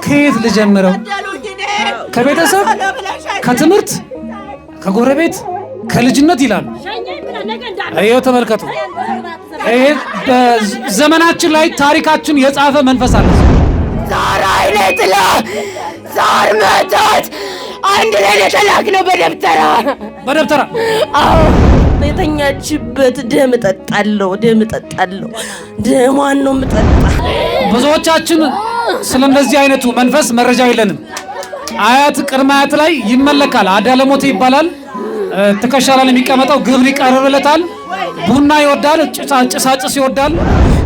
ከየት ልጀምረው? ከቤተሰብ፣ ከትምህርት፣ ከጎረቤት፣ ከልጅነት ይላሉ። ይሄው ተመልከቱ። ይሄ በዘመናችን ላይ ታሪካችን የጻፈ መንፈስ አለ። ዛር አይነት ላ ዛር መታት አንድ ላይ ተላክነው በደብተራ አዎ የተኛችበት ደም እጠጣለሁ ደሟን ነው የምጠጣ። ብዙዎቻችን ስለ እንደዚህ አይነቱ መንፈስ መረጃ የለንም። አያት ቅድመ አያት ላይ ይመለካል። አዳለሞት ይባላል። ትከሻ ላይ የሚቀመጠው ግብር ይቀርብለታል። ቡና ይወዳል፣ ጭሳጭስ ይወዳል።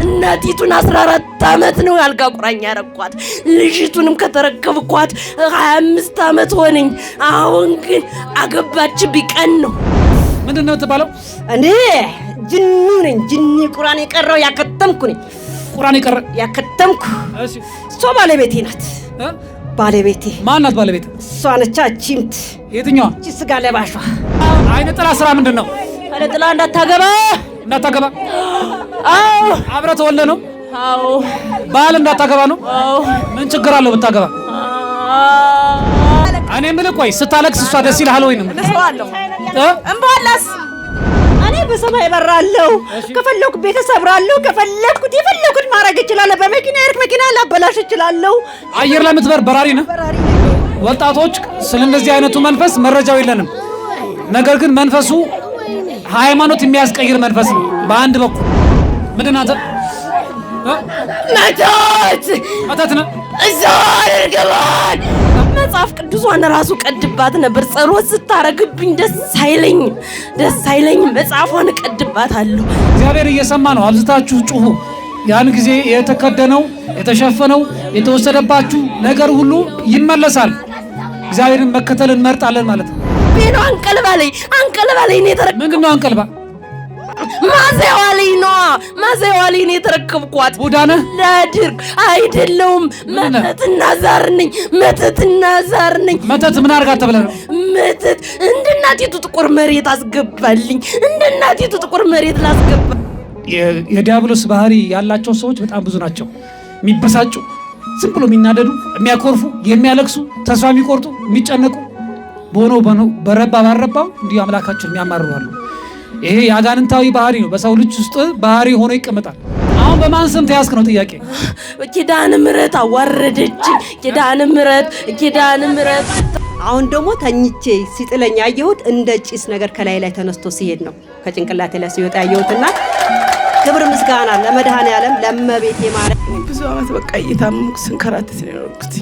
እናቲቱን 14 ዓመት ነው ያልጋ ቁራኛ ያረኳት። ልጅቱንም ከተረከብኳት 25 ዓመት ሆነኝ። አሁን ግን አገባችብኝ ቀን ነው። ምንድነው ተባለው? እንዴ ጅኑ ነኝ። ጅኒ ቁራን የቀረው ያከተምኩ ነኝ። ቁራን ያከተምኩ። እሺ እሷ ባለቤቴ ናት። ባለቤቴ ማን ናት? ባለቤት እሷ ነች። አቺምት የትኛዋ? እቺ ስጋ ለባሿ። አይነ ጥላ ስራ ምንድነው? አይነ ጥላ እንዳታገባ። አዎ አብረህ ተወልደ ነው? አዎ ባል እንዳታገባ ነው? አዎ ምን ችግር አለው ብታገባ? እኔ የምልህ ቆይ ስታለቅስ እሷ ደስ ይልሃል ወይ ነው? እነሳዋለሁ እንባላስ እኔ በሰማይ በራለሁ። ከፈለኩ ቤተሰብ እሰብራለሁ። ከፈለኩት የፈለኩት ማድረግ እችላለሁ። በመኪና መኪና ላበላሽ እችላለሁ። አየር ላይ የምትበር በራሪ ነህ። ወጣቶች ስለ እንደዚህ አይነቱ መንፈስ መረጃው የለንም። ነገር ግን መንፈሱ ሃይማኖት የሚያስቀይር መንፈስ ነው። በአንድ በኩል ምንድን አንተ መተት ነው እዛ አድርገዋል። መጽሐፍ ቅዱሷን ራሱ ቀድባት ነበር። ጸሎት ስታረግብኝ ደስ አይለኝም። መጽሐፏን ቀድባታለሁ። እግዚአብሔር እየሰማ ነው። አብዝታችሁ ጩሁ። ያን ጊዜ የተከደነው የተሸፈነው የተወሰደባችሁ ነገር ሁሉ ይመለሳል። እግዚአብሔርን መከተል እንመርጣለን ማለት ነው። ቤኖ አንቀልባለኝ ነው የተረከብኩት። ምንድን ነው አንቀልባ? ማዘዋለኝ ነው የተረከብኳት። ቡዳ ነህ? ለድርግ አይደለሁም። መተትና ዛር ነኝ። መተት ምን አድርጋ ተብለህ ነው? መተት እንደ እናቲቱ ጥቁር መሬት አስገባልኝ። ላስገባ። የዲያብሎስ ባህሪ ያላቸው ሰዎች በጣም ብዙ ናቸው። የሚበሳጩ፣ ዝም ብሎ የሚናደዱ፣ የሚያኮርፉ፣ የሚያለቅሱ፣ ተስፋ የሚቆርጡ፣ የሚጨነቁ በሆነው በረባ ባረባው እንዲሁ አምላካችን የሚያማርሩ አሉ። ይሄ የአጋንንታዊ ባህሪ ነው። በሰው ልጅ ውስጥ ባህሪ ሆኖ ይቀመጣል። አሁን በማን ስም ተያዝክ ነው ጥያቄ? ኪዳነ ምሕረት አዋረደች። ኪዳነ ምሕረት አሁን ደግሞ ተኝቼ ሲጥለኝ ያየሁት እንደ ጭስ ነገር ከላይ ላይ ተነስቶ ሲሄድ ነው ከጭንቅላቴ ላይ ሲወጣ ያየሁትና ክብር ምስጋና ለመድኃኔዓለም ለእመቤቴ ማርያም። ብዙ ዓመት በቃ እየታመምኩ ስንከራተት ነው የኖርኩት።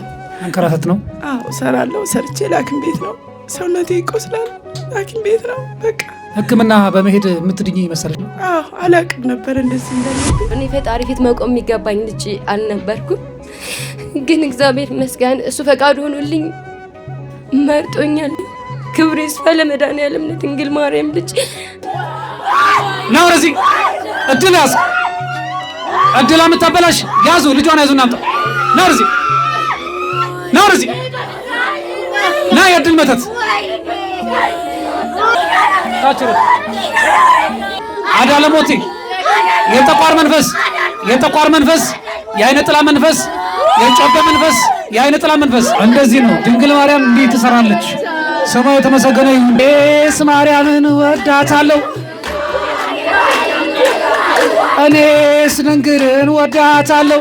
መንከራተት ነው? አዎ እሰራለሁ። ሰርቼ ሐኪም ቤት ነው። ሰውነቴ ይቆስላል። ሐኪም ቤት ነው በቃ። ሕክምና በመሄድ የምትድኝ ይመስላል? አዎ አላውቅም ነበር እንደዚህ እንደዚህ። እኔ ፈጣሪ ፊት መቆም የሚገባኝ ልጅ አልነበርኩም። ግን እግዚአብሔር ይመስገን እሱ ፈቃድ ሆኖልኝ መርጦኛል። ክብር ይስፋ ለመድኃኔዓለም ለድንግል ማርያም ልጅ ነው። እዚህ እድል ያዝ። እድል አምታበላሽ ያዙ። ልጇን ያዙ። እናምጣ። ነው እዚህ ና የእድል መተት ታችሩ አዳለሞቴ የጠቋር መንፈስ የአይነ ጥላ መንፈስ የጮበ መንፈስ የአይነ ጥላ መንፈስ እንደዚህ ነው። ድንግል ማርያም እንዲህ ትሰራለች። ስሟ የተመሰገነ ይሁን። እኔስ ማርያምን ወዳታለሁ። እኔስ ድንግልን ወዳታለሁ።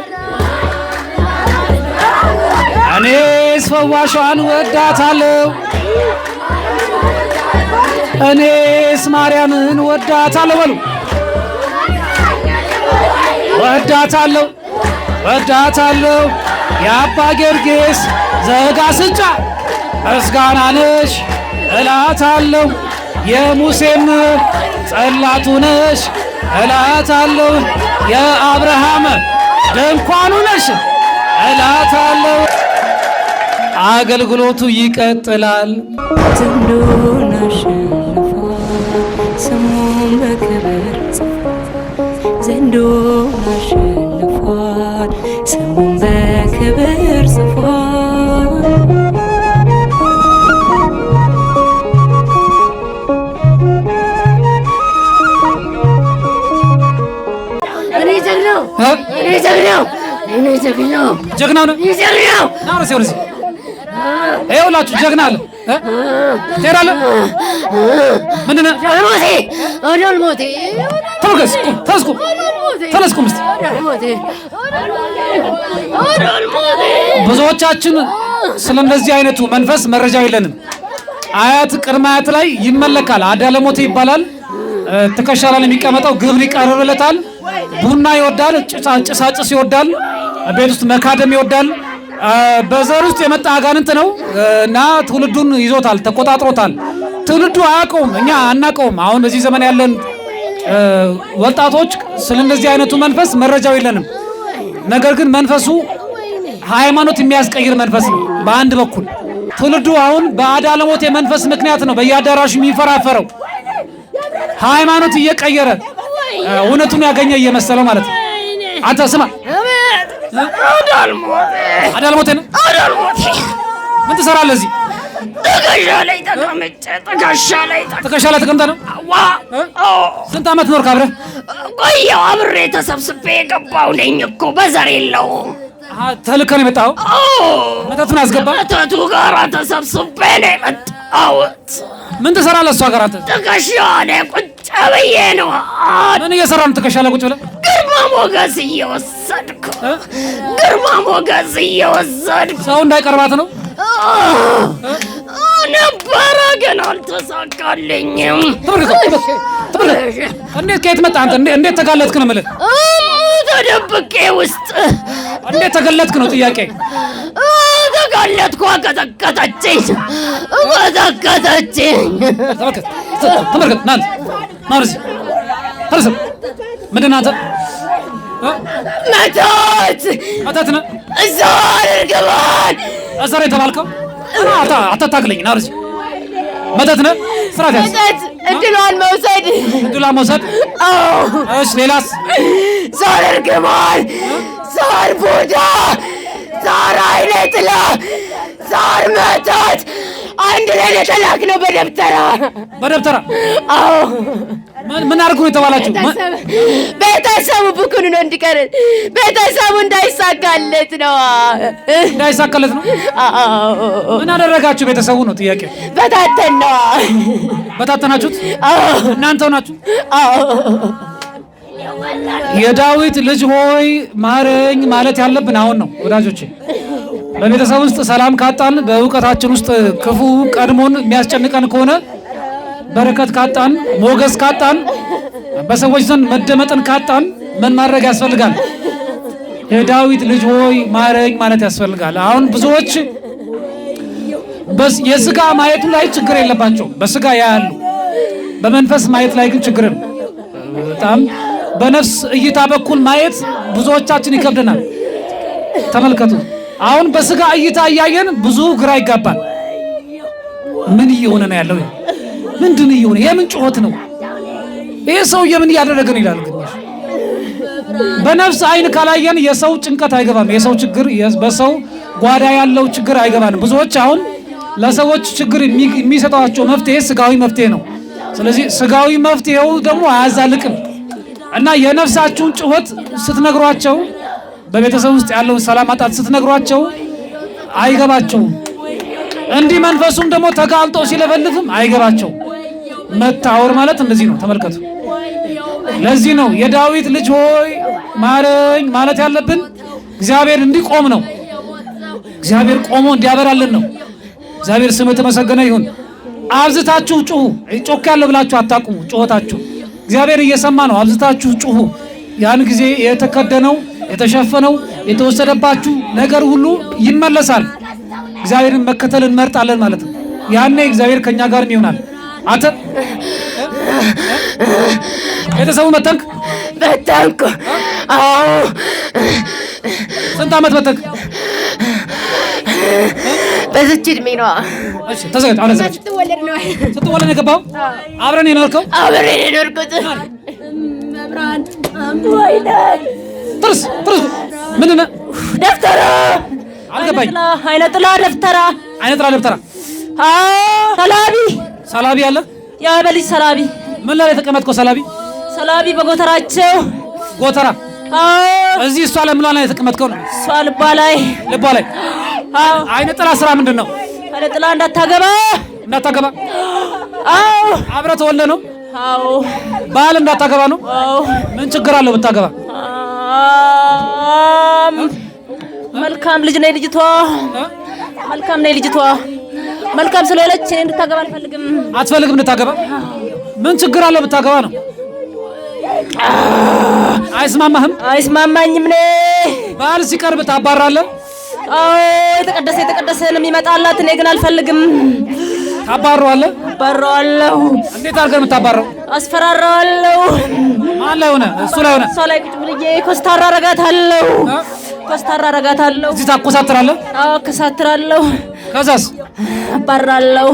እኔስ ፈዋሿን ወዳታለሁ። እኔስ ማርያምን ወዳታለሁ። በሉ ወዳታለሁ። የአባ ጊዮርጊስ ዘጋስጫ ምስጋና ነሽ እላታለሁ። የሙሴም ጸላቱ ነሽ እላታለሁ። የአብርሃም ድንኳኑ ነሽ እላታለሁ። አገልግሎቱ ይቀጥላል። ዘንዶን አሸንፏል፣ ስሙን በክብር ጽፏል። ዘንዶን አሸንፏል፣ ስሙን በክብር ጽፏል። ጀግናው ነው። ና ወርሲ ይኸውላችሁ ጀግና አለ ትሄዳለህ። ምንድን ነው ተመልከት። ተነስ ቁም እስኪ። ብዙዎቻችን ስለ እንደዚህ አይነቱ መንፈስ መረጃ የለንም። አያት ቅድመ አያት ላይ ይመለካል። አዳለሞቴ ይባላል። ትከሻ ላይ የሚቀመጠው ግብር ይቀርብለታል። ቡና ይወዳል፣ ጭሳጭስ ይወዳል፣ ቤት ውስጥ መካደም ይወዳል። በዘር ውስጥ የመጣ አጋንንት ነው እና ትውልዱን ይዞታል፣ ተቆጣጥሮታል። ትውልዱ አያውቀውም፣ እኛ አናውቀውም። አሁን በዚህ ዘመን ያለን ወጣቶች ስለ እንደዚህ አይነቱ መንፈስ መረጃው የለንም። ነገር ግን መንፈሱ ሃይማኖት የሚያስቀይር መንፈስ ነው። በአንድ በኩል ትውልዱ አሁን በአዳለሞቴ መንፈስ ምክንያት ነው በየአዳራሹ የሚፈራፈረው፣ ሃይማኖት እየቀየረ እውነቱን ያገኘ እየመሰለው ማለት ነው። አንተ ስማ፣ አዳልሞቴ ነው። ምን ትሰራለህ እዚህ? ትከሻ ላይ ተቀምጠህ ነው? ስንት ዓመት ኖርክ አብረህ? ቆየሁ አብሬ ተሰብስቤ የገባሁ ነኝ እኮ በዘር የለውም። ተልከህ ነው የመጣኸው? መተቱን አስገባ። መተቱ ጋር ተሰብስቤ ነው የመጣሁት። ምን ትሰራለህ እሷ ጋር? አንተ ትከሻ ላይ ቁጭ ብዬ ነው። ምን እየሰራህ ነው ትከሻ ላይ ቁጭ ብለህ? ግርማ ሞገስ እየወሰድኩ ሰው እንዳይቀርባት ነው ነበረ፣ ግን አልተሳካልኝም። እንዴት ከየት መጣህ አንተ? እንዴት ተጋለጥክ ነው የምልህ? ተደብቄ ውስጥ። እንዴት ተገለጥክ ነው ጥያቄ? ተጋለጥኩ። ቀጠቀጠችኝ። ተመልከት። ና ወደዚህ ተነስ። ምንድን ነህ አንተ? መተት ነህ? እዛር እርግማን እሰር የተባልከው አታታግለኝ። ና ወደዚህ። መተት ነህ? ስራት ያዝ። እድሏን መውሰድ። እሺ ሌላስ? ዛር እርግማን፣ ዛር ቡዳ፣ ዛር አይነ ጥላ፣ ዛር መተት አንድ ላይ የተላክነው በደብተራ። አዎ። ምን አድርጉ ነው የተባላችሁ? ቤተሰቡ ብኩን ነው እንዲቀር፣ ቤተሰቡ እንዳይሳካለት ነው። ምን አደረጋችሁ? ቤተሰቡ ነው ጥያቄ። በታተናችሁት? እናንተው ናችሁ? የዳዊት ልጅ ሆይ ማረኝ ማለት ያለብን አሁን ነው ወዳጆቼ። በቤተሰብ ውስጥ ሰላም ካጣን፣ በእውቀታችን ውስጥ ክፉ ቀድሞን የሚያስጨንቀን ከሆነ፣ በረከት ካጣን፣ ሞገስ ካጣን፣ በሰዎች ዘንድ መደመጥን ካጣን ምን ማድረግ ያስፈልጋል? የዳዊት ልጅ ሆይ ማረኝ ማለት ያስፈልጋል። አሁን ብዙዎች የስጋ ማየቱ ላይ ችግር የለባቸው፣ በስጋ ያያሉ። በመንፈስ ማየት ላይ ግን ችግር ነው። በጣም በነፍስ እይታ በኩል ማየት ብዙዎቻችን ይከብደናል። ተመልከቱ። አሁን በስጋ እይታ እያየን ብዙ ግራ ይጋባል። ምን እየሆነ ነው ያለው? ምንድን እየሆነ? የምን ጩኸት ነው? ይህ ሰውዬ ምን እያደረገ ነው ይላል። ግን በነፍስ አይን ካላየን የሰው ጭንቀት አይገባም። የሰው ችግር፣ በሰው ጓዳ ያለው ችግር አይገባንም። ብዙዎች አሁን ለሰዎች ችግር የሚሰጧቸው መፍትሄ ስጋዊ መፍትሄ ነው። ስለዚህ ስጋዊ መፍትሄው ደግሞ አያዛልቅም እና የነፍሳችሁን ጩኸት ስትነግሯቸው፣ በቤተሰብ ውስጥ ያለውን ሰላም ማጣት ስትነግሯቸው አይገባቸውም። እንዲህ መንፈሱም ደግሞ ተጋልጦ ሲለፈልፍም አይገባቸው። መታወር ማለት እንደዚህ ነው። ተመልከቱ። ለዚህ ነው የዳዊት ልጅ ሆይ ማረኝ ማለት ያለብን። እግዚአብሔር እንዲቆም ነው። እግዚአብሔር ቆሞ እንዲያበራልን ነው። እግዚአብሔር ስሙ የተመሰገነ ይሁን። አብዝታችሁ ጩሁ። ጮክ ያለ ብላችሁ አታቁሙ ጩኸታችሁ። እግዚአብሔር እየሰማ ነው። አብዝታችሁ ጩሁ። ያን ጊዜ የተከደነው፣ የተሸፈነው፣ የተወሰደባችሁ ነገር ሁሉ ይመለሳል። እግዚአብሔርን መከተል እንመርጣለን ማለት ነው። ያኔ እግዚአብሔር ከኛ ጋርም ይሆናል። አንተ ቤተሰቡ በተንኩ። አዎ። ስንት ዓመት በተንክ? በዚች እድሜ ነው። እሺ ተዘጋጅ። አሁን ተዘጋጅ። ስትወለድ ነው የገባው? አብረን የኖርከው? አብረን የኖርኩት። መብራን ወይኔ ጥርስ ምንድን ነው? ደብተራ። አልገባኝ። አይነ ጥላ ደብተራ። ሰላቢ አለ? የበልጅ ሰላቢ። ምን ላይ የተቀመጥከው ሰላቢ? በጎተራቸው። ጎተራ እዚህ እሷ ለምሏ ላይ የተቀመጥከው ነው? እሷ ልቧ ላይ አይነ ጥላ ስራ ምንድን ነው? አይነ ጥላ እንዳታገባ። አብረህ ተወልደህ ነው? ባል እንዳታገባ ነው? ምን ችግር አለው ብታገባ? መልካም ልጅ ነኝ ልጅቷ፣ መልካም ነኝ ልጅቷ። መልካም ስለሌለች እኔ እንድታገባ አልፈልግም። አትፈልግም እንድታገባ? ምን ችግር አለው ብታገባ ነው? አይስማማህም? አይስማማኝም። እኔ ባል ሲቀርብ ታባራለህ? የተቀደሰ ነው የሚመጣላት። እኔ ግን አልፈልግም። ታባረዋለህ? አባረዋለሁ። እንዴት አድርገህ የምታባረው? አስፈራራዋለሁ። ማን ላይ ሆነ? እሱ ላይ ሆነ? እሷ ላይ ቁጭ ብዬ ኮስታራ አረጋታለሁ። እዚህ ታኮሳትራለህ? አዎ አኮሳትራለሁ። ከዛስ? አባራለሁ።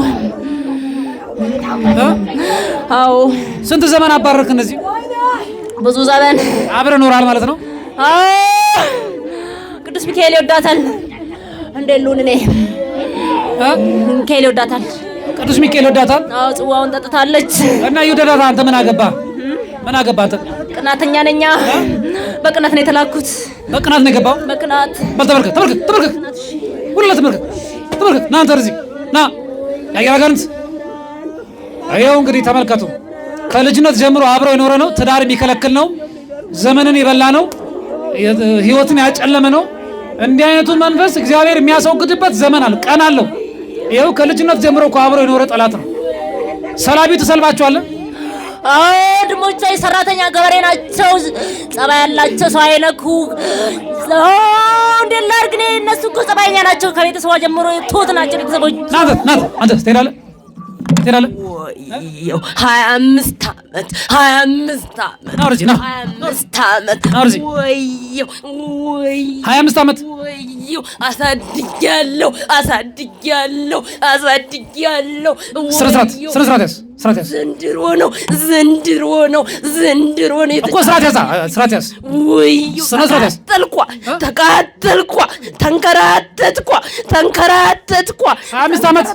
አዎ። ስንት ዘመን አባረርክ? እነዚህ ብዙ ዘመን አብረን ኖራል ማለት ነው? አዎ። ቅዱስ ሚካኤል ይወዳታል። እንደሉን እኔ ሚካኤል ይወዳታል። ቅዱስ ሚካኤል ይወዳታል? አዎ። ጽዋውን ጠጥታለች እና ይወዳታል። አንተ ምን አገባ? አንተ? ቅናተኛ ነኝ። በቅናት ነው የተላኩት። በቅናት ነው የገባው? በቅናት። በል ተመልከት። ሁሉንም ተመልከት። ና አንተ እዚህ ና። ያያጋንት አየው እንግዲህ ተመልከቱ። ከልጅነት ጀምሮ አብሮ የኖረ ነው። ትዳር የሚከለክል ነው። ዘመንን የበላ ነው። ህይወትን ያጨለመ ነው። እንዲህ አይነቱን መንፈስ እግዚአብሔር የሚያስወግድበት ዘመን አለ፣ ቀን አለው። ይኸው ከልጅነት ጀምሮ እኮ አብሮ የኖረ ጠላት ነው። ሰላቢ ትሰልባቸዋለህ? ድሞቼ ሰራተኛ ገበሬ ናቸው። ጸባይ ያላቸው ሰው አይነኩ። እንዴት ላድርግ እኔ? እነሱ እኮ ጸባይኛ ናቸው። ከቤተሰቧ ጀምሮ ትሁት ናቸው ቤተሰቦች። አንተ ትሄዳለህ? 25 ዓመት 25 ዓመት አሳድጊያለሁ። ዘንድሮ ነው እኮ ስርዓት ያዝ። ተቃጠልኳ፣ ተንከራተትኳ 25 ዓመት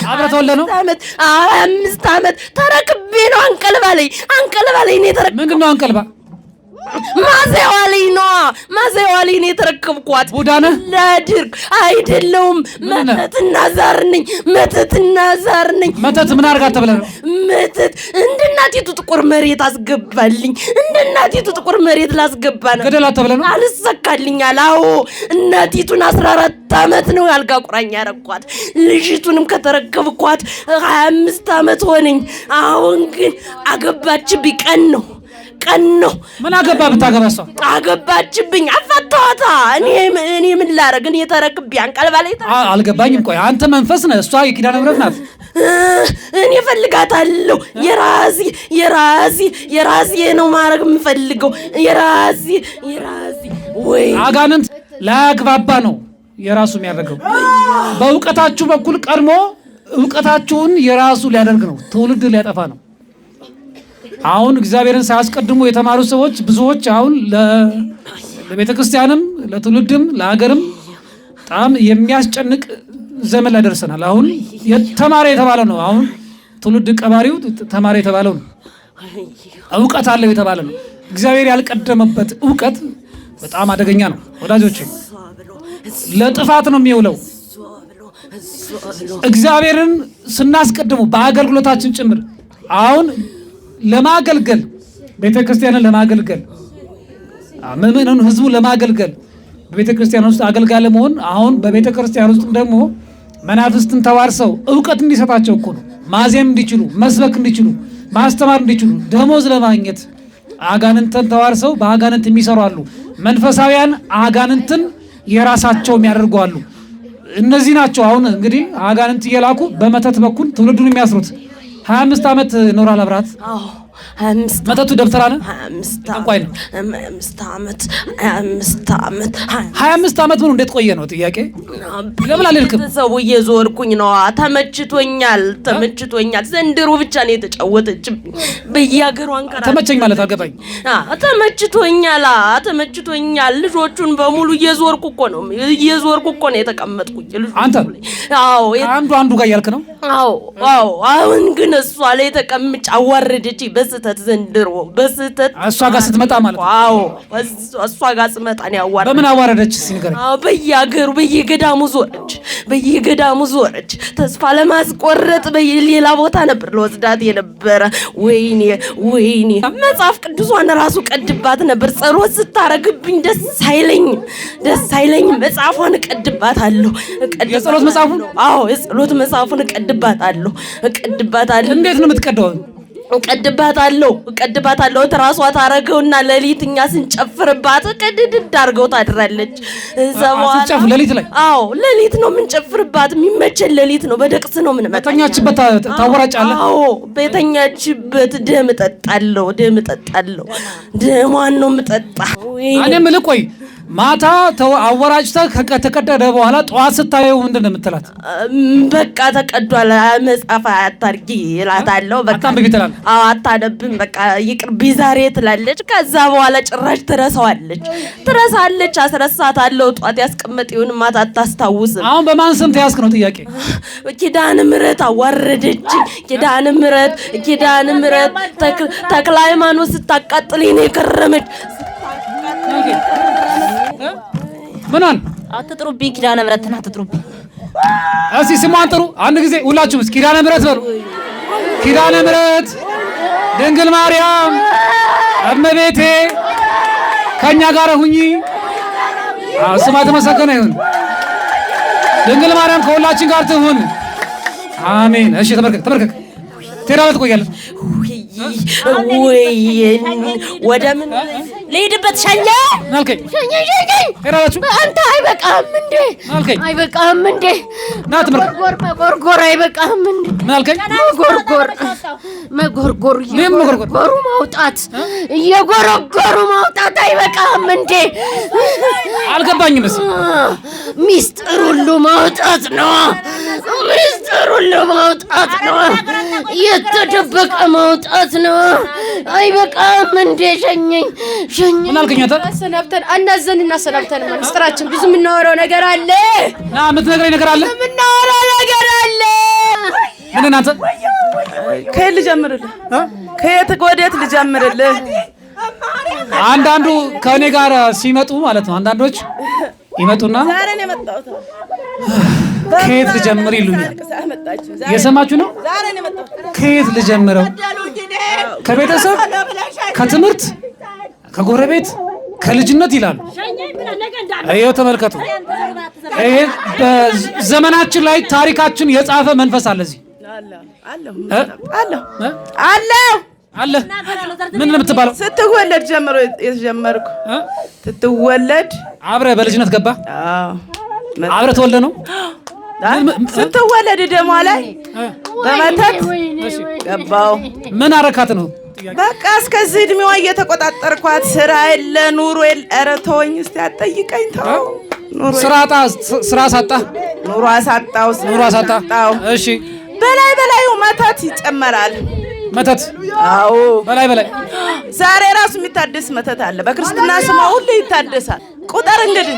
አብረህ ተወልደህ ነው? 25 ዓመት ተረክቤ ነው። አንቀልባ ላይ ነው የተረከብኩት። ምንድን ነው አንቀልባ? ማዘዋ ላይ ነው የተረከብኳት። ቡዳ ነህ? ላድርግ አይደለሁም። መተትና ዛር ነኝ። መተት ምን አድርጋት ተብለህ ነው? መተት እንደ እናቲቱ ጥቁር መሬት አስገባልኝ። ላስገባ ነው። ገደላት ተብለህ ነው? አልሰካልኛል። አዎ እናቲቱን 14 ዓመት ነው አልጋ ቁራኛ ያረኳት። ልጅቱንም ከተረከብኳት 25 ዓመት ሆነኝ። አሁን ግን አገባችብኝ። ቀን ነው። ምን አገባ? ብታገባ እሷ አገባችብኝ። አፈታታ። እኔ ምን ላረግ? እኔ ተረክቤ አንቀልባ ላይ አልገባኝም። ቆይ አንተ መንፈስ ነህ፣ እሷ የኪዳነ ምሕረት ናት። እኔ እፈልጋታለሁ። የራሴ ነው ማድረግ የምፈልገው። የራሴ ወይ አጋንንት ላያግባባ ነው የራሱ የሚያደርገው። በእውቀታችሁ በኩል ቀድሞ እውቀታችሁን የራሱ ሊያደርግ ነው። ትውልድ ሊያጠፋ ነው። አሁን እግዚአብሔርን ሳያስቀድሙ የተማሩ ሰዎች ብዙዎች አሁን ለቤተ ክርስቲያንም ለትውልድም ለሀገርም በጣም የሚያስጨንቅ ዘመን ላይ ደርሰናል። አሁን የተማረ የተባለ ነው። አሁን ትውልድ ቀባሪው ተማረ የተባለው ነው። እውቀት አለው የተባለ ነው። እግዚአብሔር ያልቀደመበት እውቀት በጣም አደገኛ ነው ወዳጆች። ለጥፋት ነው የሚውለው። እግዚአብሔርን ስናስቀድሙ በአገልግሎታችን ጭምር አሁን ለማገልገል ቤተክርስቲያንን ለማገልገል ምእመናን ህዝቡ ለማገልገል በቤተክርስቲያን ውስጥ አገልጋይ ለመሆን አሁን በቤተክርስቲያን ውስጥ ደግሞ መናፍስትን ተዋርሰው ዕውቀት እንዲሰጣቸው እኮ ነው። ማዜም እንዲችሉ፣ መስበክ እንዲችሉ፣ ማስተማር እንዲችሉ ደሞዝ ለማግኘት አጋንንትን ተዋርሰው በአጋንንት የሚሰሩ አሉ። መንፈሳውያን አጋንንትን የራሳቸው የሚያደርጉ አሉ። እነዚህ ናቸው አሁን እንግዲህ አጋንንት እየላኩ በመተት በኩል ትውልዱን የሚያስሩት። 25 ዓመት ኖራል አብራት። መተቱ ደብተራ ነው። 25 ዓመት ምን እንዴት ቆየ ነው ጥያቄ? ለምን አልልክም? ሰው እየዞርኩኝ ነው። ተመችቶኛል። ዘንድሮ ብቻ ነው የተጫወተችብኝ። በየሀገሩ አንቀራ ተመቸኝ ማለት አልገባኝ። ተመችቶኛል። ልጆቹን በሙሉ እየዞርኩ እኮ ነው የተቀመጥኩኝ። አንተ አንዱ ጋር እያልክ ነው? አዎ። አሁን ግን እሷ ላይ ተቀምጬ አዋረደችኝ በስተት በስተት ዘንድሮ በስተት እሷ ጋር ስትመጣ ማለት ነው። አዎ እሷ ጋር ስመጣ ነው ያዋረደች። በምን አዋረደች ሲነገር? አዎ በየሀገሩ በየገዳሙ ዞረች። ተስፋ ለማስቆረጥ በሌላ ቦታ ነበር ለወስዳት የነበረ። ወይኔ መጽሐፍ ቅዱሷን ራሱ ቀድባት ነበር። ጸሎት ስታረግብኝ ደስ አይለኝም። መጽሐፏን እቀድባታለሁ። የጸሎት መጽሐፉን? አዎ የጸሎት መጽሐፉን እቀድባታለሁ። እንዴት ነው የምትቀደው? እቀድባታለሁ። ትራሷ ታረገውና ሌሊት እኛ ስንጨፍርባት ቅድድድ አድርገው ታድራለች። ስትጨፍር ሌሊት ላይ? አዎ ሌሊት ነው የምንጨፍርባት። የሚመቸን ሌሊት ነው። በደቅስ ነው ምን መጣ። በተኛችበት ታወራጫለህ? አዎ በተኛችበት ደም እጠጣለሁ። ደሟን ነው የምጠጣ። እኔ የምልህ ቆይ ማታ አወራጭተህ ከተቀደደ በኋላ ጠዋት ስታየው ምንድን ነው የምትላት? በቃ ተቀዷል መጽሐፍ አታርጊ እላታለሁ። በቃ አታንብቢ ትላለህ? አዎ አታነብም። በቃ ይቅርቢ ዛሬ ትላለች። ከዛ በኋላ ጭራሽ ትረሳለች። አስረሳታለሁ። ጠዋት ያስቀመጥኩን ማታ አታስታውስም። አሁን በማን ስም ተያዝክ ነው ጥያቄ? ኪዳነ ምህረት አዋረደችኝ። ኪዳነ ምህረት ተክለ ሃይማኖት ስታቃጥለኝ ነው የከረመች። ምናን አትጥሩብኝ፣ ኪዳነ ምህረትን አትጥሩብኝ። እስኪ ስሟን ጥሩ አንድ ጊዜ ሁላችሁም። ኪዳነ ምህረት በሉ። ኪዳነ ምህረት ድንግል ማርያም እመቤቴ ከኛ ጋር ሁኚ። ስማ ተመሰገነ ይሁን። ድንግል ማርያም ከሁላችን ጋር ትሁን። አሜን። እሺ ተመርከክ ትሄዳለህ፣ ትቆያለህ። ወደ ምን ልሂድበት? ሸኘ ናልከኝ ሄዳላችሁ። አንተ አይበቃም እንዴ? ናልከኝ አይበቃም እንዴ? ና ተመርከክ። መጎርጎር አይበቃም እንዴ? ናልከኝ መጎርጎር ማውጣት እየጎረጎሩ ማውጣት አይበቃም እንዴ? አልገባኝም። ሚስጥር ሁሉ ማውጣት ነው። የተደበቀ ማውጣት ነው። አይበቃም እንዴ? ሸኘኝ። ምን አልከኝ? አሰናብተን አናዘን እናሰናብተን። ምስጢራችን ብዙ የምናወራው ነገር አለ። ና የምትነግረኝ ነገር አለ። ምን እናንተ ከየት ልጀምርልህ? ከየት ወዴት ልጀምርልህ? አንዳንዱ ከእኔ ጋር ሲመጡ ማለት ነው። አንዳንዶች ይመጡና ዛሬ ነው የመጣሁት። ከየት ልጀምር ይሉኛል። የሰማችሁ ነው? ከየት ልጀምረው? ከቤተሰብ፣ ከትምህርት፣ ከጎረቤት፣ ከልጅነት ይላሉ። ይኸው ተመልከቱ። ይሄ በዘመናችን ላይ ታሪካችን የጻፈ መንፈስ አለ እዚህ አለ። ምን ነው የምትባለው? ስትወለድ ጀምሮ የተጀመርኩ ስትወለድ አብረህ በልጅነት ገባ? አብረህ ተወልደ ነው? ስትወለድ ደሟ ላይ በመተት ገባው። ምን አረካት ነው? በቃ እስከዚህ እድሜዋ እየተቆጣጠርኳት፣ ስራ የለ ኑሮ የለ። ኧረ ተወኝ እስቲ አትጠይቀኝ። ተው ስራ ሳጣ ኑሮ አሳጣው። እሺ በላዩ መተት ይጨመራል። መተት? አዎ በላይ ዛሬ ራሱ የሚታደስ መተት አለ። በክርስትና ስሟ ሁሉ ይታደሳል። ቁጥር እንግዲህ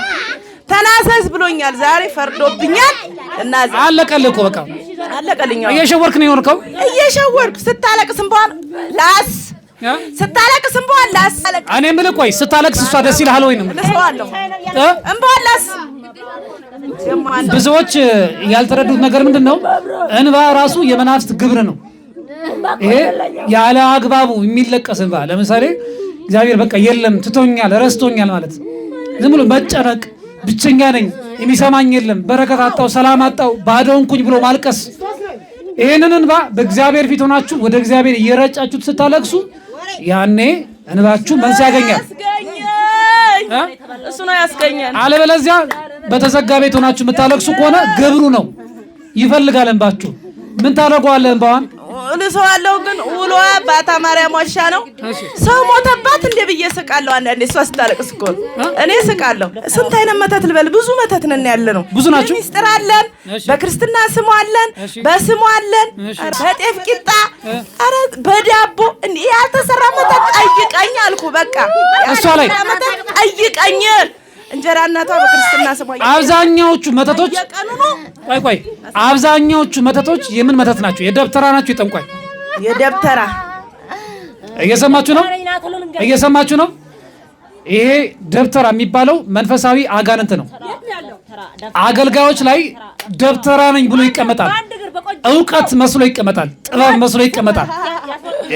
ተናዘዝ ብሎኛል። ዛሬ ፈርዶብኛል። እናዘዝ። አለቀልህ እኮ በቃ አለቀልኝ። እየሸወርክ ነው የሆንከው። እየሸወርክ ስታለቅስም በኋላ ላስ እኔ የምልህ ቆይ ስታለቅስ እሷ ደስ ይልሃል ወይ ነው? ልሰዋለሁ እንባላስ። ብዙዎች ያልተረዱት ነገር ምንድን ነው? እንባ ራሱ የመናፍስት ግብር ነው። ይሄ ያለ አግባቡ የሚለቀስ እንባ። ለምሳሌ እግዚአብሔር በቃ የለም ትቶኛል፣ ረስቶኛል ማለት ዝም ብሎ መጨነቅ፣ ብቸኛ ነኝ፣ የሚሰማኝ የለም፣ በረከት አጣው፣ ሰላም አጣው፣ ባዶ ሆንኩኝ ብሎ ማልቀስ። ይሄንን እንባ በእግዚአብሔር ፊት ሆናችሁ ወደ እግዚአብሔር እየረጫችሁት ስታለቅሱ ያኔ እንባችሁ መልስ ያገኛል። እሱ ነው ያስገኛል። አለበለዚያ በተዘጋ ቤት ሆናችሁ የምታለቅሱ ከሆነ ግብሩ ነው ይፈልጋል እንባችሁ። ምን ታደርገዋለህ? እንባዋን ልሰዋለሁ። ግን ውሎ ባታ ማርያም ዋሻ ነው። ሰው ሞተባት እንደ ብዬ ስቃለሁ። አንዳንዴ እሷ ስታለቅስ እኮ እኔ ስቃለሁ። ስንት አይነት መተት ልበል? ብዙ መተት ነን ያለ ነው። ብዙ ናችሁ። ሚስጥር አለን። በክርስትና ስሙ አለን፣ በስሙ አለን፣ በጤፍ ቂጣ፣ ኧረ በዳቦ ያልተሰራ መተት ጠይቀኝ አልኩ። በቃ እሷ ላይ መተት ጠይቀኝ። እንጀራ እናቷ በክርስትና ስሟ አብዛኛዎቹ መተቶች ቆይ አብዛኛዎቹ መተቶች የምን መተት ናቸው? የደብተራ ናቸው? የጠንቋይ? የደብተራ እየሰማችሁ ነው? ይሄ ደብተራ የሚባለው መንፈሳዊ አጋንንት ነው። አገልጋዮች ላይ ደብተራ ነኝ ብሎ ይቀመጣል። እውቀት መስሎ ይቀመጣል። ጥበብ መስሎ ይቀመጣል።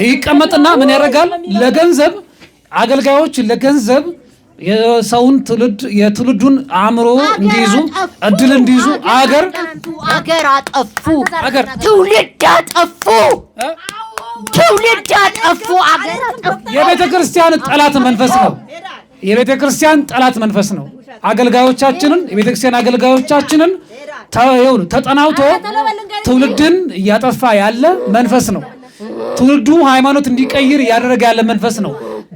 ይቀመጥና ምን ያደርጋል? ለገንዘብ አገልጋዮች ለገንዘብ የሰውን የትውልዱን አእምሮ እንዲይዙ እድል እንዲይዙ አገር አጠፉ። ትውልድ አጠፉ። አገር አጠፉ። የቤተ ክርስቲያን ጠላት መንፈስ ነው። የቤተ ክርስቲያን ጠላት መንፈስ ነው። አገልጋዮቻችንን የቤተ ክርስቲያን አገልጋዮቻችንን ተጠናውቶ ትውልድን እያጠፋ ያለ መንፈስ ነው። ትውልዱ ሃይማኖት እንዲቀይር እያደረገ ያለ መንፈስ ነው።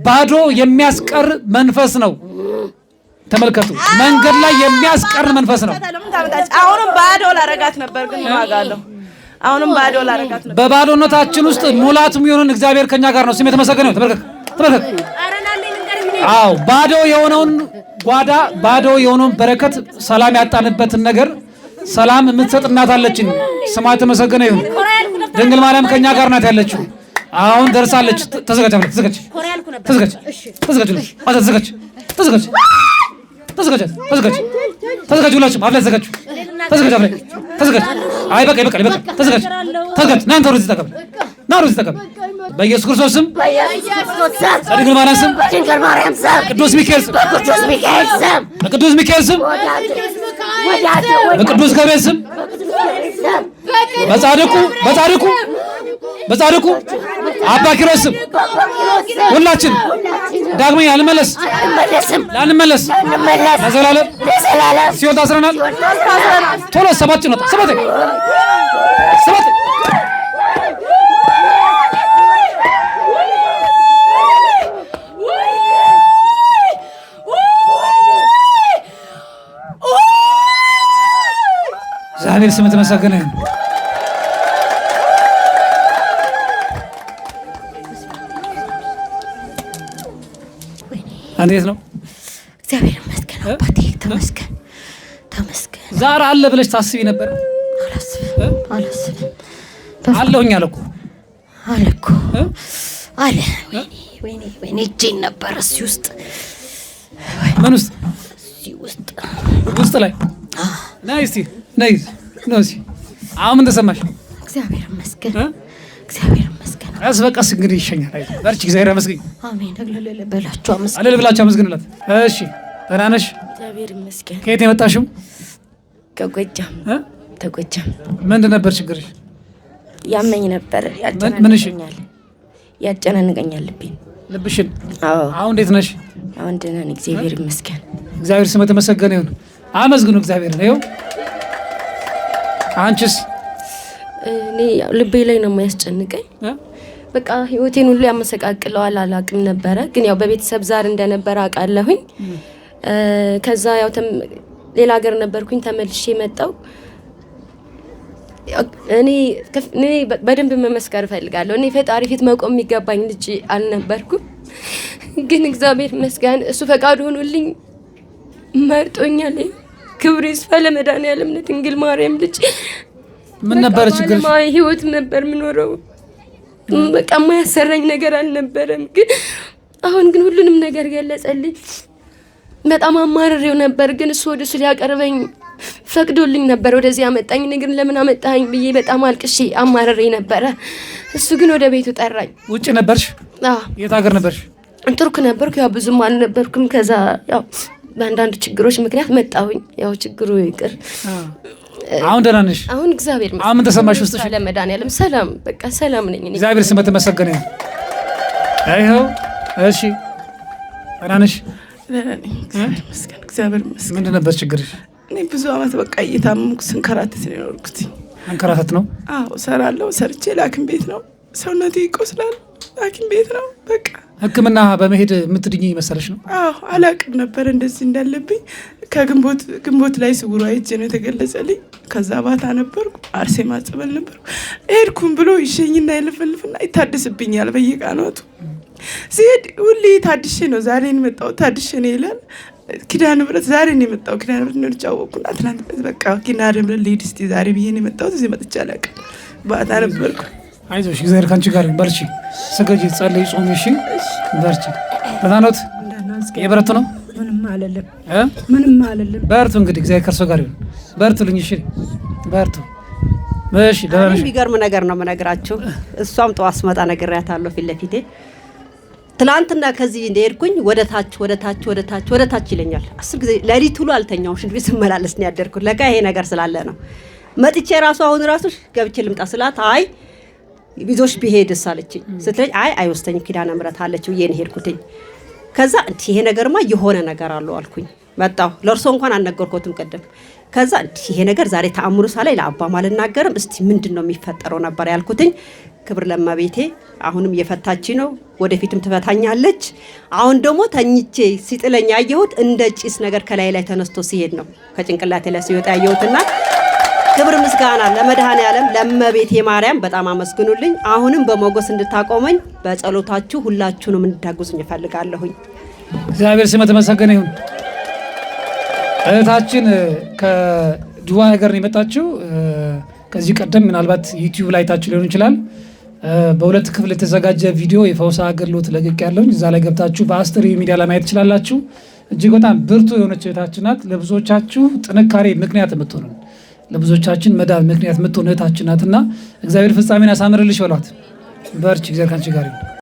ባዶ የሚያስቀር መንፈስ ነው። ተመልከቱ፣ መንገድ ላይ የሚያስቀር መንፈስ ነው። አሁንም ባዶ ላረጋት ነበር ግን ማጋለሁ። አሁንም ባዶ ላረጋት ነበር። በባዶነታችን ውስጥ ሙላት የሚሆነን እግዚአብሔር ከኛ ጋር ነው። ስም የተመሰገነ ነው። ተመልከት። አዎ፣ ባዶ የሆነውን ጓዳ፣ ባዶ የሆነውን በረከት፣ ሰላም ያጣንበትን ነገር ሰላም የምትሰጥ እናት አለችን። ስሟ የተመሰገነ ይሁን። ድንግል ማርያም ከኛ ጋር ናት ያለችው። አሁን ደርሳለች። ተዘጋጅ። ሁላችሁም አፍ ላይ ተዘጋጅ። አይ በቃ። ተዘጋጅ። ናንተ ወደዚህ ተቀበል። በኢየሱስ ክርስቶስ ስም፣ በድንግል ማርያም ስም፣ ቅዱስ ሚካኤል ስም፣ በቅዱስ ሚካኤል ስም፣ በቅዱስ ገብርኤል ስም፣ በጻድቁ አባ ኪሮስ ስም ሁላችን ዳግመኛ ላንመለስ ለዘላለም ሲኦል ታስረናል። ቶሎ ሰባት እግዚአብሔር ስም የተመሰገነ ይሁን። እንዴት ነው? እግዚአብሔር ይመስገን አባቴ፣ ተመስገን። ዛሬ አለ ብለሽ ታስቢ ነበር? አላስብም። አለሁኝ አለ እኮ ወይኔ እጄን ነበር እዚህ ውስጥ። ምን ውስጥ? እዚህ ውስጥ ላይ ነይ እስቲ ነይ። አሁን ምን ተሰማሽ? እግዚአብሔር ይመስገን። ቀስ በቀስ እንግዲህ ይሸኛል። አይደል? በርቺ። እግዚአብሔር ይመስገን። አሜን። ብላችሁ አመስግኑላት። እሺ፣ ደህና ነሽ? እግዚአብሔር ይመስገን። ከየት የመጣሽው? ከጎጃም። ምንድን ነበር ችግርሽ? ያመኝ ነበር። ያጨናንቀኛል ልብሽን። አዎ። አሁን እንዴት ነሽ? አሁን ደህና ነኝ። እግዚአብሔር ይመስገን። እግዚአብሔር ስም የተመሰገነ ይሁን። አመስግኑ እግዚአብሔር ነው። አንቺስ? እኔ ልቤ ላይ ነው የሚያስጨንቀኝ። በቃ ህይወቴን ሁሉ ያመሰቃቅለዋል። አላቅም ነበረ ግን ያው በቤተሰብ ዛር እንደነበረ አውቃለሁኝ። ከዛ ያው ሌላ ሀገር ነበርኩኝ፣ ተመልሼ መጣሁ። እኔ በደንብ መመስከር እፈልጋለሁ። እኔ ፈጣሪ ፊት መቆም የሚገባኝ ልጅ አልነበርኩም። ግን እግዚአብሔር ይመስገን እሱ ፈቃዱ ሆኖልኝ መርጦኛል። ክብር ይስፋ ለመድኃኒዓለም ድንግል ማርያም ልጅ። ምን ነበር ችግር? ህይወት ነበር የምኖረው። በቃ የማያሰራኝ ነገር አልነበረም። ግን አሁን ግን ሁሉንም ነገር ገለጸልኝ። በጣም አማርሬው ነበር፣ ግን እሱ ወደ እሱ ሊያቀርበኝ ፈቅዶልኝ ነበር። ወደዚህ አመጣኝ። ግን ለምን አመጣኝ ብዬ በጣም አልቅሼ አማርሬ ነበረ። እሱ ግን ወደ ቤቱ ጠራኝ። ውጭ ነበርሽ? አዎ። የት ሀገር ነበርሽ? ቱርክ ነበርኩ። ያው ብዙም አልነበርኩም። ከዛ ያው በአንዳንድ ችግሮች ምክንያት መጣሁኝ። ያው ችግሩ ይቅር። አሁን ደህና ነሽ? አሁን እግዚአብሔር ይመስገን። አሁን ምን ተሰማሽ ውስጥሽ? ለመድኃኒዓለም ሰላም፣ በቃ ሰላም ነኝ እኔ። እግዚአብሔር ስም የተመሰገነ ይሁን። አይኸው። እሺ፣ ደህና ነሽ? እግዚአብሔር ይመስገን። ምንድን ነበር ችግርሽ? እኔ ብዙ አመት በቃ እየታመምኩ ስንከራተት ነው የኖርኩት። አንከራተት ነው? አዎ፣ እሰራለሁ። ሰርቼ ለሐኪም ቤት ነው። ሰውነቴ ይቆስላል፣ ሐኪም ቤት ነው። በቃ ሕክምና በመሄድ የምትድኝ መሰለሽ ነው? አዎ፣ አላቅም ነበር እንደዚህ እንዳለብኝ። ከግንቦት ላይ ስውሯ ሄጄ ነው የተገለጸልኝ። ከዛ ባታ ነበርኩ፣ አርሴማ ጸበል ነበርኩ። ሄድኩም ብሎ ይሸኝና ይለፈልፍና ይታደስብኛል በየቀናቱ። ሲሄድ ሁሌ ታድሼ ነው ዛሬ ነው የመጣሁት ታድሼ ነው ይላል። ኪዳነ ምሕረት ዛሬ ነው የመጣው። ኪዳነ ምሕረት ነው ጫወኩና ትናንት በቃ ኪዳነ ምሕረት ልሂድ እስቲ ዛሬ ብዬ ነው የመጣሁት። እዚህ መጥቼ አላውቅም። ባታ ነበርኩ። አይዞሽ፣ እግዚአብሔር ካንቺ ጋር ይሁን። በርቺ፣ ስገጂ፣ ጸልይ፣ ጾሚ። እሺ፣ በርቺ። በታኖት የበረቱ ነው። ምንም አለለም፣ ምንም አለለም። በርቱ እንግዲህ፣ እግዚአብሔር ከእርሶ ጋር ይሁን። በርቱልኝ። እሺ፣ በርቱ። እሺ፣ ደህና ነሽ? የሚገርም ነገር ነው የምነግራችሁ። እሷም ጠዋት ስመጣ ነግሬያታለሁ ፊት ለፊቴ። ትናንትና ከዚህ እንደሄድኩኝ ወደ ታች ይለኛል 10 ጊዜ። ሌሊት ሁሉ አልተኛውም፣ ሽንት ቤት ስመላለስ ነው ያደርኩት። ለካ ይሄ ነገር ስላለ ነው። መጥቼ አሁን ገብቼ ልምጣ ስላት አይ ይዞሽ ቢሄድስ አለችኝ። ስትለኝ አይ አይወስደኝም ኪዳነ ምሕረት አለችው። ይሄን ሄድኩትኝ። ከዛ ይሄ ነገርማ የሆነ ነገር አለው አልኩኝ። መጣሁ። ለእርሶ እንኳን አልነገርኩትም ቅድም። ከዛ ይሄ ነገር ዛሬ ተአምሩ ሳላይ ለአባማ አልናገርም፣ እስቲ ምንድነው የሚፈጠረው ነበር ያልኩትኝ። ክብር ለእመቤቴ። አሁንም እየፈታች ነው፣ ወደፊትም ትፈታኛለች። አሁን ደግሞ ተኝቼ ሲጥለኝ ያየሁት እንደ ጭስ ነገር ከላይ ላይ ተነስቶ ሲሄድ ነው ከጭንቅላቴ ላይ ሲወጣ ያየሁትና ክብር ምስጋና ለመድኃኔዓለም ለእመቤቴ ማርያም በጣም አመስግኑልኝ። አሁንም በሞገስ እንድታቆመኝ በጸሎታችሁ ሁላችሁንም እንድታግዙኝ እፈልጋለሁኝ። እግዚአብሔር ስም የተመሰገነ ይሁን። እህታችን ከዱባይ ሀገር ነው የመጣችው። ከዚህ ቀደም ምናልባት ዩቲዩብ ላይ ታችሁ ሊሆን ይችላል። በሁለት ክፍል የተዘጋጀ ቪዲዮ የፈውስ አገልግሎት ለቅቅ ያለውኝ እዛ ላይ ገብታችሁ በአስተር ሚዲያ ላይ ማየት ትችላላችሁ። እጅግ በጣም ብርቱ የሆነች እህታችን ናት። ለብዙዎቻችሁ ጥንካሬ ምክንያት የምትሆኑ ለብዙዎቻችን መዳን ምክንያት የምትሆን እህታችን ናትና እግዚአብሔር ፍጻሜን ያሳምርልሽ በሏት። በርቺ፣ እግዚአብሔር ካንቺ ጋር ይሁን።